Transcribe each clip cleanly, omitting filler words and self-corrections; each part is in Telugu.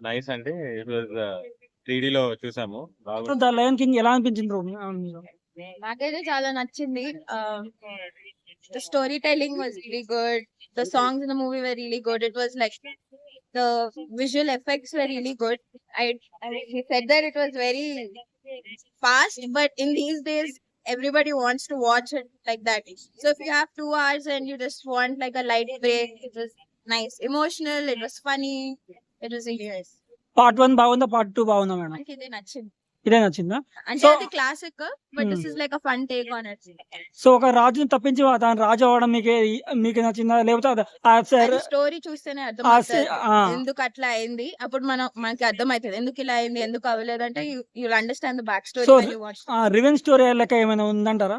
నైస్ అండి. ఇట్ వాస్ 3డీలో చూసాము. సో, 'ద లయన్ కింగ్' ఎలా అనిపించింది బ్రో మీకు? నాకైతే చాలా నచ్చింది. The storytelling was really good. The songs in the movie were really good. It was like the visual effects were really good. I mean, he said that it was very fast, but in these days, everybody wants to watch it like that. So if you have 2 hours and you just want like a light break, it was nice, emotional. It was funny. It was really nice. Part 1 బాగుందా? పార్ట్ 2 బాగుందా మేడం? నాకు ఇదే నచ్చింది. ఇదే నచ్చిందా? అంటే సో అది classic, but this is like a fun take on it. So ఒక రాజుని తప్పించి తాను రాజు అవ్వడం మీకు నచ్చిందా? లేకపోతే అది స్టోరీ చూస్తేనే అర్థమవుతుంది ఎందుకు అట్లా అయింది. అప్పుడు మనకి అర్థమవుతుంది ఎందుకు ఇలా అయింది, ఎందుకు అవ్వలేదంటే you understand the back story. So revenge story లెక్క ఏమైనా ఉందంటారా?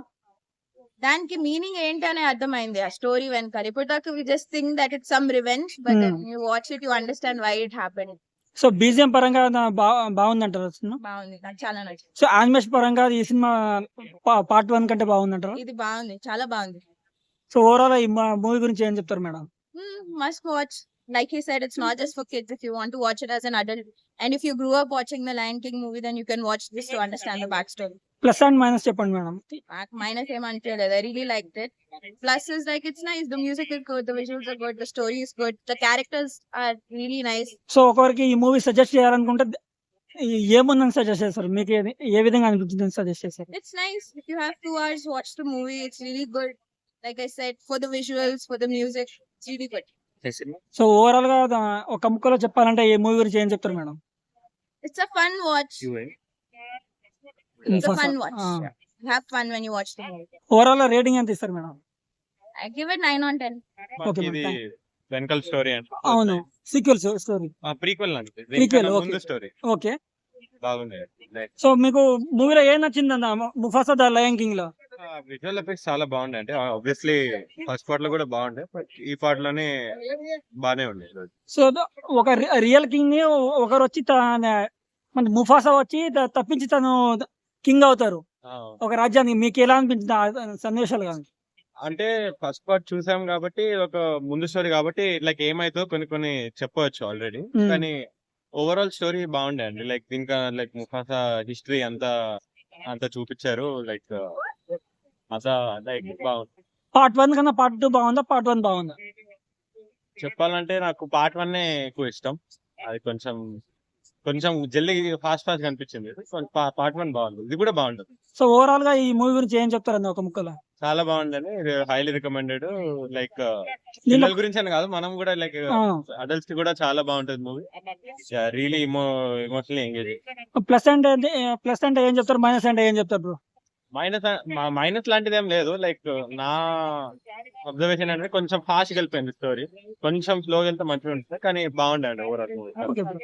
దానికి మీనింగ్ ఏంటి అని అర్థమైంది ఆ స్టోరీ వెనకాల. ఇప్పుడు దాకా we just think that it's some revenge, but you watch it, you understand why it happened. So BGM పరంగా బాగుందంటారా సినిమా? బాగుంది, నాకు చాలా నచ్చింది. సో యానిమేషన్ పరంగా ఈ సినిమా పార్ట్ 1 కంటే బాగుందంటారా? ఇది బాగుంది, చాలా బాగుంది. సో ఓవరాల్ ఈ మూవీ గురించి ఏం చెప్తారు madam? Must watch. Like he said, it's not just for kids. If you want to watch it as an adult, and if you grew up watching the Lion King movie, then you can watch this to understand the backstory. Plus and minus చెప్పండి మేడం. Minus ఏమంటలేదు, I really liked it. Plus is like it's nice. The music is good, the visuals are good, the story is good, the characters are really nice. So ఒకరికి ఈ మూవీ సజెస్ట్ చేయాలనుకుంటే ఏముందని సజెస్ట్ చేస్తారు? మీకు ఏ విధంగా అనిపించింది సజెస్ట్ చేస్తారు? It's nice. If you have 2 hours, watch the movie. It's really good. Like I said, for the visuals, for the music, it's really good. So overall గా ఒక ముక్కలో చెప్పాలంటే ఈ మూవీ గురించి ఏం చెప్తారు madam? It's a fun watch. It's a fun watch. You have fun when you watch the movie. Overall rating ఎంత ఇస్తారు madam? I give it 9 on 10. Okay ఇది మేడం. వెనకల్ స్టోరీ అంటే అవును, సీక్వెల్ స్టోరీ. ప్రీక్వెల్ అంటే Prequel, ముందు okay. Story okay. బాగుంది. సో మీకు మూవీలో ఏం నచ్చిందన్న ముఫాసా ద లయన్ కింగ్ లో? విజువల్ ఎఫెక్ట్స్ చాలా బాగుండే. అంటే ఆబ్వియస్లీ ఫస్ట్ పార్ట్ లో కూడా బాగుండే, బట్ ఈ పార్ట్ లోనే బానే ఉండే. సో ఒక రియల్ కింగ్ ని ఒకరు వచ్చి మన ముఫాసా వచ్చి తప్పించి తను కింగ్ అవుతారు ఒక రాజ్యానికి. మీకు ఎలా అనిపించింది ఆ సన్నివేశాలు? కానీ అంటే ఫస్ట్ పార్ట్ చూసాం కాబట్టి ఒక ముందు స్టోరీ కాబట్టి లైక్ ఏమైతో కొన్ని చెప్పవచ్చు ఆల్రెడీ, కానీ ఓవరాల్ స్టోరీ బాగుండే అండి. లైక్ ఇంకా లైక్ ముఫాసా హిస్టరీ అంతా చూపించారు. లైక్ అంతా లైక్ బాగుంది. పార్ట్ 1 కన్నా పార్ట్ 2 బాగుందా? పార్ట్ 1 బాగుందా? చెప్పాలంటే నాకు పార్ట్ 1 ఎక్కువ ఇష్టం. అది కొంచెం జల్దీ ఫాస్ట్ కనిపించింది. పార్ట్ 1 బాగుంది, ఇది కూడా బాగుంటుంది. సో ఓవరాల్ గా ఈ మూవీ గురించి ఏం చెప్తారండి ఒక ముక్కలో? చాలా బాగుందని, హైలీ రికమెండెడ్. లైక్ పిల్లల గురించి అని కాదు, మనం కూడా లైక్ అడల్ట్స్ కి కూడా చాలా బాగుంటుంది movie. Really emotionally engage. Plus అంటే ఏం చెప్తారు? మైనస్ అంటే ఏం చెప్తారు బ్రో? మైనస్ లాంటిది ఏం లేదు. లైక్ నా అబ్జర్వేషన్ అంటే కొంచెం ఫాస్ట్ వెళ్ళిపోయింది స్టోరీ, కొంచెం స్లోగా వెళ్తే మంచిగా ఉంటుంది, కానీ బాగుండే ఓవరాల్ మూవీ. Okay bro.